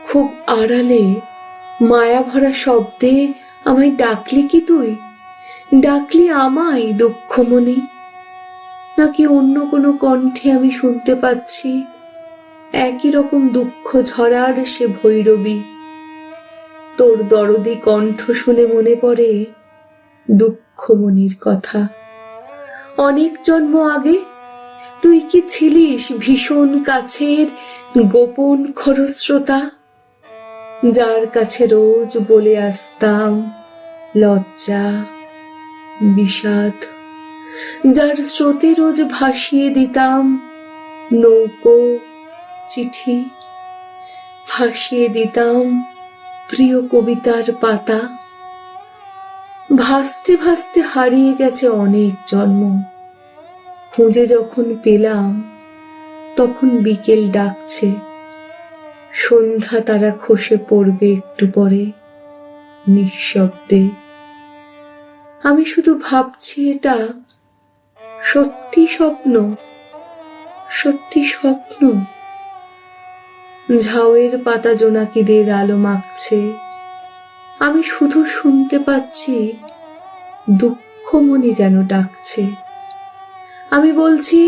খুব আড়ালে মায়া ভরা শব্দে আমায় ডাকলি কি তুই? ডাকলি আমায় দুঃখমণি? নাকি অন্য কোনো কণ্ঠে আমি শুনতে পাচ্ছি একই রকম দুঃখ ঝরার সে ভৈরবী? তোর দরদি কণ্ঠ শুনে মনে পড়ে দুঃখমণির কথা। অনেক জন্ম আগে তুই কি ছিলিস ভীষণ কাছের গোপন খরস্রোতা, যার কাছে রোজ বলে আসতাম লজ্জা, বিষাদ, যার স্রোতে রোজ ভাসিয়ে দিতাম নৌকো, চিঠি, ভাসিয়ে দিতাম প্রিয় কবিতার পাতা। ভাসতে ভাসতে হারিয়ে গেছে অনেক জন্ম। খুঁজে যখন পেলাম তখন বিকেল ডাকছে, সন্ধ্যা তারা খসে পড়বে একটু পরে নিঃশব্দে। আমি শুধু ভাবছি এটা সত্যি স্বপ্ন, সত্যি স্বপ্ন। ঝাউয়ের পাতা জোনাকিদের আলো মাখছে, আমি শুধু শুনতে পাচ্ছি দুঃখমণি যেন ডাকছে। আমি বলছি,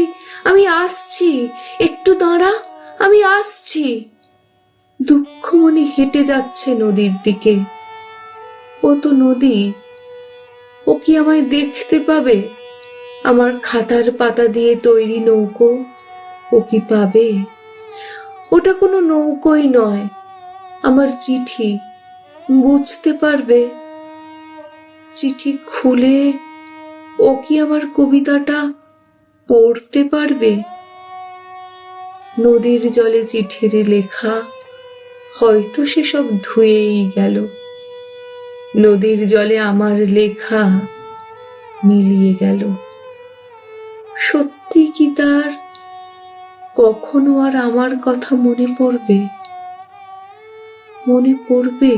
আমি আসছি, একটু দাঁড়া, আমি আসছি। দুঃখমণি হেঁটে যাচ্ছে নদীর দিকে। ও তো নদী, ও কি আমায় দেখতে পাবে? আমার খাতার পাতা দিয়ে তৈরি নৌকো ও কি পাবে? ওটা কোনো নৌকোই নয়, আমার চিঠি, বুঝতে পারবে? চিঠি খুলে ও কি আমার কবিতাটা পড়তে পারবে? নদীর জলে চিঠির লেখা হয়তো সেসব ধুয়েই গেল। নদীর জলে আমার লেখা মিলিয়ে গেল। সত্যি কি তার কখনো আর আমার কথা মনে পড়বে? মনে পড়বে?